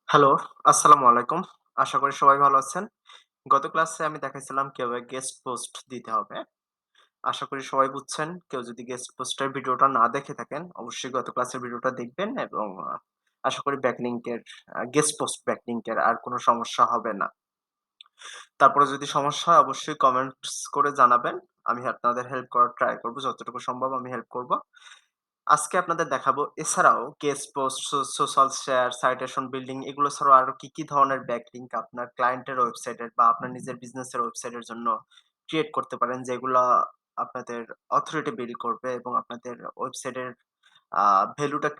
Hello, আসসালামু আলাইকুম। আশা করি সবাই ভালো আছেন। গত ক্লাসে আমি দেখাইছিলাম কিভাবে গেস্ট পোস্ট দিতে হবে। আশা করি সবাই বুঝছেন। কেউ যদি গেস্ট পোস্টের ভিডিওটা না দেখে থাকেন, অবশ্যই গত ক্লাসের ভিডিওটা দেখবেন এবং আশা করি ব্যাকলিংকের গেস্ট পোস্ট ব্যাকলিংকের আর কোনো সমস্যা হবে না। তারপরে যদি সমস্যা হয় অবশ্যই কমেন্টস করে জানাবেন। আমি আপনাদের হেল্প করার ট্রাই করব। যতটুকু সম্ভব আমি হেল্প করব। আজকে আপনাদের দেখাবো এছাড়াও guest post, social share, citation building এগুলো ছাড়াও আরো কি ধরনের ব্যাকলিংক আপনার ক্লায়েন্টের ওয়েবসাইটের বা আপনার নিজের বিজনেসের ওয়েবসাইটের জন্য ক্রিয়েট করতে পারেন যেগুলা আপনাদের অথরিটি বিল্ড করবে এবং আপনাদের ওয়েবসাইটের আ ভ্যালুটা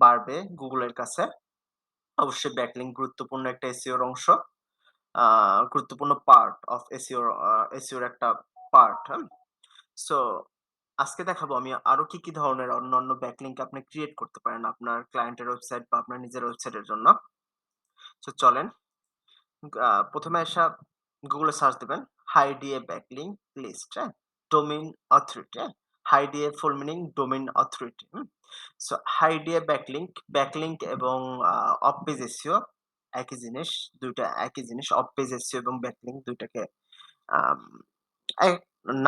বাড়বে Google এর কাছে। অবশ্যই ব্যাকলিংক গুরুত্বপূর্ণ একটা SEO র অংশ। আ গুরুত্বপূর্ণ পার্ট অফ SEO র একটা পার্ট, হ্যাঁ? সো আজকে দেখাবো আমি আরো কি ধরনের অন্যান্য ব্যাকলিংক আপনি ক্রিয়েট করতে পারেন আপনার ক্লায়েন্টের ওয়েবসাইট বা আপনার নিজের ওয়েবসাইটের জন্য। সো চলেন ১ম এ আইসা Google এ সার্চ দিবেন হাইডিয়ে ব্যাকলিংক লিস্ট, হ্যাঁ? ডোমেইন অথরিটি, হ্যাঁ? হাইডিয়ে ফুল মিনিং ডোমেইন অথরিটি, হুম? সো হাইডিয়ে ব্যাকলিংক এবং অফ পেজ এসইও একই জিনিস। ২ টা একই জিনিস। অফ পেজ এসইও এবং ব্যাকলিংক ২ টাকে আম এক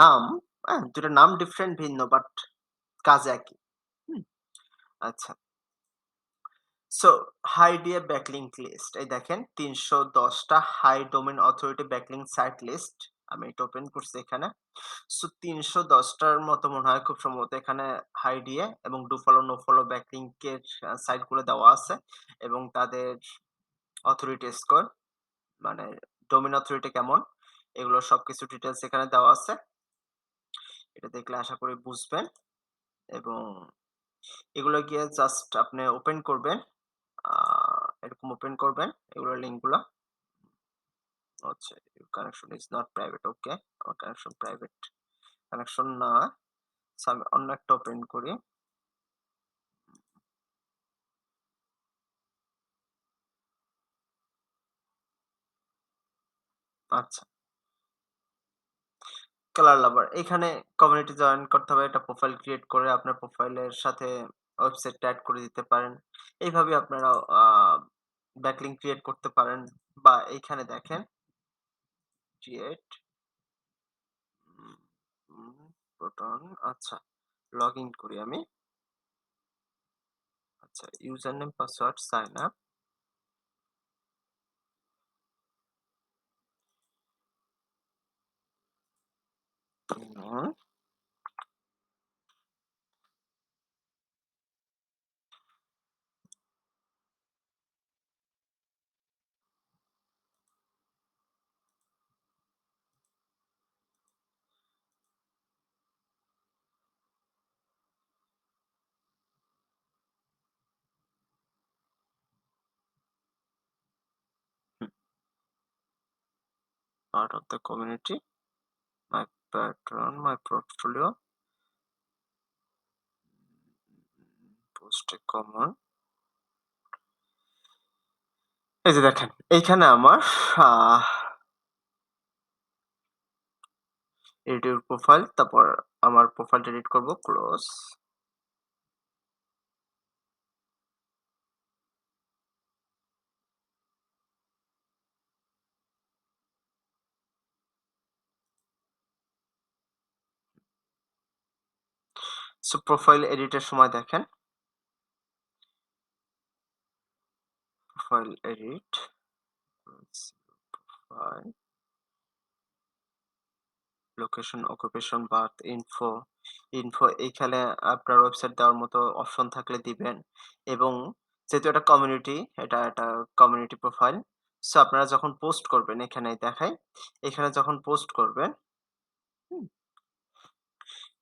নাম, হ্যাঁ? ২ টার নাম ডিফারেন্ট ভিন্ন বাট কাজ একই। হুম? আচ্ছা। সো হাই দিয়ে ব্যাকলিংক লিস্ট। এই দেখেন ৩১০ টা high domain authority backlink site list. আমি এটা ওপেন করছি এখানে। সো ৩১০ টার মতো মনে হয় খুব সম্ভবত এখানে হাই দিয়ে এবং do follow, no follow backlink এর সাইট গুলো দেওয়া আছে এবং তাদের অথরিটি স্কোর মানে ডোমেইন অথরিটি কেমন এগুলো সবকিছু ডিটেইলস এখানে দেওয়া আছে। এটা দেখলে আশা করি বুঝবেন এবং এগুলো গিয়ে জাস্ট আপনি ওপেন করবেন। আ এরকম ওপেন করবেন এগুলোর লিঙ্ক গুলা। আচ্ছা, your connection is not private, ওকে। আমার কানেকশন প্রাইভেট কানেকশন না। সো আমি অন্য একটা ওপেন করি। আচ্ছা, কালার লাভার এখানে কমিউনিটি জয়েন করতে হবে। একটা প্রোফাইল ক্রিয়েট করে আপনার প্রোফাইলের সাথে ওয়েবসাইটটা এড করে দিতে পারেন। এইভাবে আপনারা ব্যাকলিংক ক্রিয়েট করতে পারেন বা এইখানে দেখেন ক্রিয়েট উম উম বাটন আচ্ছা, লগইন করি আমি। আচ্ছা, user name, password, sign up. Hmm, part of the community, my pattern, my portfolio, post a common। এই যে দেখেন, এইখানে আমার আহ এডিট ইউর প্রোফাইল, তারপর আমার প্রোফাইলটা এডিট করব, ক্লোজ। সো প্রোফাইল এডিটের সময় দেখেন, profile edit, profile, location, occupation, birth, info এইখানে আপনার ওয়েবসাইট দেওয়ার মতো অপশন থাকলে দিবেন এবং যেহেতু এটা কমিউনিটি, এটা একটা কমিউনিটি প্রোফাইল। সো আপনারা যখন পোস্ট করবেন এখানে দেখাই, এখানে যখন পোস্ট করবেন, হুম?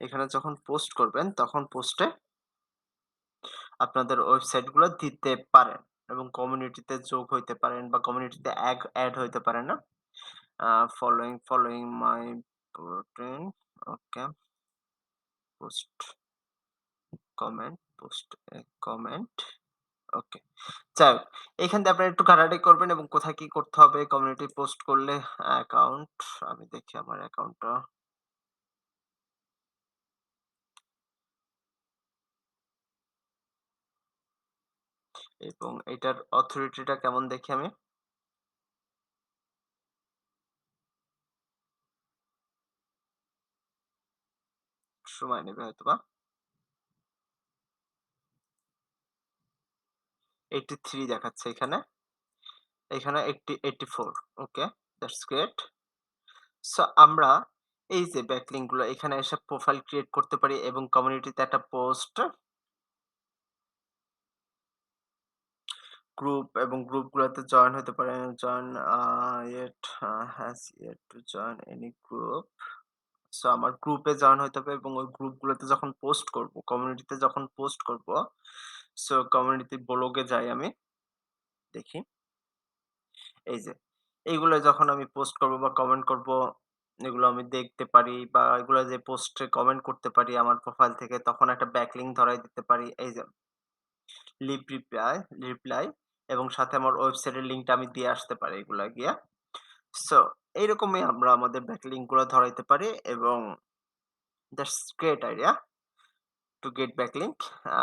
এখানে যখন পোস্ট করবেন তখন পোস্টে আপনাদের ওয়েবসাইট গুলো দিতে পারেন এবং কমিউনিটিতে যোগ হইতে পারেন বা কমিউনিটিতে এড হইতে পারেন না? ফলোইং মাই প্রোটিন, ওকে, পোস্ট পোস্ট এ কমেন্ট, ওকে। যাই হোক, এখান দিয়ে আপনারা একটু ঘাটাঘাটি করবেন এবং কোথায় কি করতে হবে কমিউনিটি পোস্ট করলে অ্যাকাউন্ট, আমি দেখি আমার অ্যাকাউন্টটা। এবং এটার অথরিটিটা কেমন দেখি আমি। সময় নেবে হয়তোবা। 83 দেখাচ্ছে এখানে। এখানে 84 ওকে, দ্যাটস গ্রেট। সো আমরা এই যে ব্যাকলিংক গুলো এখানে এসে প্রোফাইল ক্রিয়েট করতে পারি এবং কমিউনিটিতে একটা পোস্ট, গ্রুপ এবং গ্রুপগুলোতে জয়েন হতে পারেন। Join yet has yet to join any group. So আমার গ্রুপে জয়েন হইতে হবে এবং ওই গ্রুপগুলোতে যখন পোস্ট করব, কমিউনিটিতে যখন পোস্ট করব, সো কমিউনিটি ব্লগে যাই আমি, দেখি। এই যে এইগুলো যখন আমি পোস্ট করব বা কমেন্ট করব, এগুলো আমি দেখতে পারি বা এগুলো যে পোস্টে কমেন্ট করতে পারি আমার প্রোফাইল থেকে, তখন একটা ব্যাকলিংক ধরায় দিতে পারি। এই যে লিভ রিপ্লাই রিপ্লাই এবং সাথে আমার ওয়েবসাইটের লিংকটা আমি দিয়ে আসতে পারি এগুলা গিয়া। সো এইরকমই আমরা আমাদের ব্যাকলিংক গুলা ধরাইতে পারি এবং that's great idea to get backlink. আ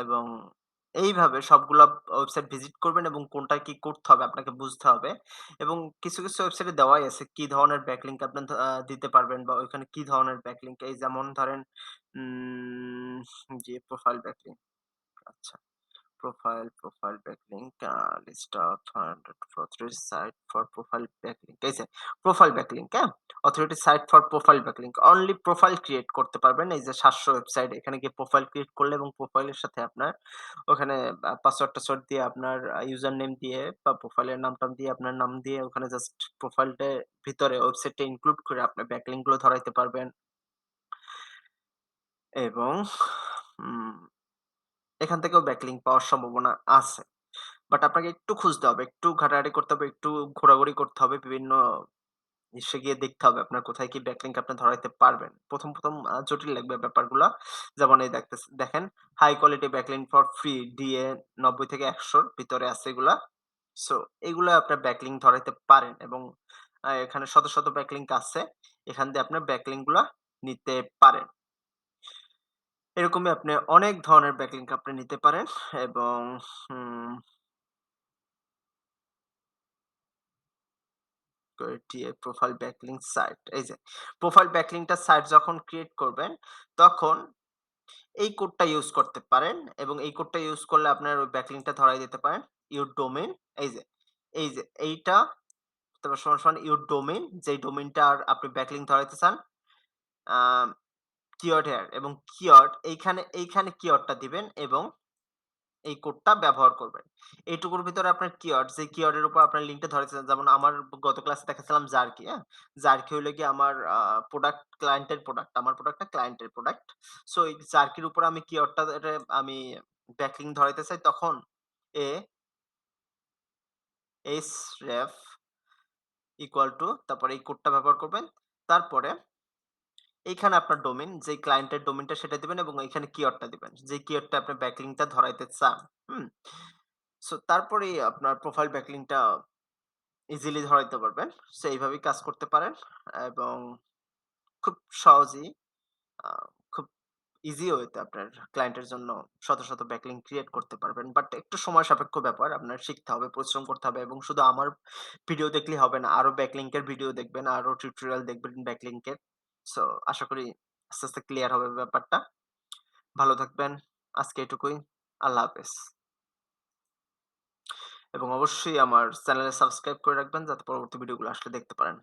এবং এইভাবে সবগুলা ওয়েবসাইট ভিজিট করবেন এবং কোনটায় কি করতে হবে আপনাকে বুঝতে হবে। এবং কিছু ওয়েবসাইটে দেওয়াই আছে কি ধরনের ব্যাকলিংক আপনি দিতে পারবেন বা ওইখানে কি ধরনের ব্যাকলিংক, এই যেমন ধরেন উম যে প্রোফাইল ব্যাকলিংক, আচ্ছা। Profile backlink, list of 100 authority site for profile backlink এই যে প্রোফাইল ব্যাকলিংক, হ্যাঁ? Authority site for profile backlink. Only profile create করতে পারবেন। এই যে ৭০০ ওয়েবসাইট, এখানে গিয়ে প্রোফাইল ক্রিয়েট করলে এবং প্রোফাইলের সাথে আপনার ওখানে পাসওয়ার্ড-টাসওয়ার্ড দিয়ে আপনার ইউজার নেম দিয়ে বা প্রোফাইলের নাম-টাম দিয়ে আপনার নাম দিয়ে ওখানে জাস্ট প্রোফাইলটার ভিতরে ওয়েবসাইটটা ইনক্লুড করে আপনার ব্যাকলিংক গুলো ধরাইতে পারবেন এবং উম এখান থেকেও ব্যাকলিংক পাওয়ার সম্ভাবনা আছে। বাট আপনাকে একটু খুঁজতে হবে, একটু ঘাটাঘাটি করতে হবে, একটু ঘোরাঘুরি করতে হবে। বিভিন্ন ইসে গিয়ে দেখতে হবে আপনার কোথায় কি ব্যাকলিংক আপনি ধরাইতে পারবেন। ১ম জটিল লাগবে ব্যাপারগুলা। যেমন এই দেখেন high quality backlink for free DA ৯০ থেকে ১০০ র ভিতরে আছে এগুলা। সো এগুলা আপনার ব্যাকলিংক ধরাইতে পারেন এবং এখানে শত ব্যাকলিংক আছে। এখান দিয়ে আপনার ব্যাকলিংক গুলা নিতে পারেন। এরকমই আপনি অনেক ধরনের ব্যাকলিংক আপনি নিতে পারেন এবং হুম ক্রিয়েট প্রোফাইল ব্যাকলিংক সাইট। এই যে প্রোফাইল ব্যাকলিংকটা সাইট যখন ক্রিয়েট করবেন, তখন এই কোডটা ইউজ করতে পারেন এবং এই কোডটা ইউজ করলে আপনার ওই ব্যাকলিংকটা ধরায় দিতে পারেন। ইউর ডোমেইন এই যে, এইটা তারপর সমান ইউর ডোমেইন, যেই ডোমেইনটার আপনি ব্যাকলিংক ধরাইতে চান। আম কিওয়ার্ড হেয়ার এবং কিওয়ার্ড এইখানে কিওয়ার্ডটা দিবেন এবং এই কোডটা ব্যবহার করবেন। এইটুকুর ভিতরে আপনার কিওয়ার্ড, যে কিওয়ার্ডের উপর আপনার লিঙ্কটা ধরেছেন, যেমন আমার গত ক্লাসে দেখাচ্ছিলাম জার্কি, হ্যাঁ? জার্কি হইলো গিয়ে আমার প্রোডাক্ট, ক্লায়েন্টের প্রোডাক্ট। আমার প্রোডাক্ট না, ক্লায়েন্টের প্রোডাক্ট। সো এই জার্কির উপর আমি কিওয়ার্ডটা আমি ব্যাকলিংক ধরাইতে চাই, তখন এ href ইকুয়াল টু তারপরে এই কোডটা ব্যবহার করবেন। তারপরে এইখানে আপনার ডোমেইন, যেই ক্লায়েন্টের ডোমেইনটা সেটা দিবেন এবং এইখানে কিওয়ার্ডটা দিবেন। যে কিওয়ার্ডটা আপনি ব্যাকলিংকটা ধরাইতে চান। হুম? সো তারপরেই আপনার প্রোফাইল ব্যাকলিংকটা ইজিলি ধরাইতে পারবেন। সো এইভাবেই কাজ করতে পারেন এবং খুব সহজেই আ খুব ইজি ওয়েতে আপনার ক্লায়েন্টের জন্য শত ব্যাকলিংক ক্রিয়েট করতে পারবেন। বাট একটু সময় সাপেক্ষ ব্যাপার। আপনার শিখতে হবে, পরিশ্রম করতে হবে এবং শুধু আমার ভিডিও দেখলেই হবে না। আরো ব্যাকলিংক এর ভিডিও দেখবেন, আরো টিউটোরিয়াল দেখবেন ব্যাকলিংক এর। সো আশা করি আস্তে ক্লিয়ার হবে ব্যাপারটা। ভালো থাকবেন। আজকে এটুকুই। আল্লাহ হাফেজ। এবং অবশ্যই আমার চ্যানেলে সাবস্ক্রাইব করে রাখবেন যাতে পরবর্তী ভিডিওগুলো আসলে দেখতে পারেন।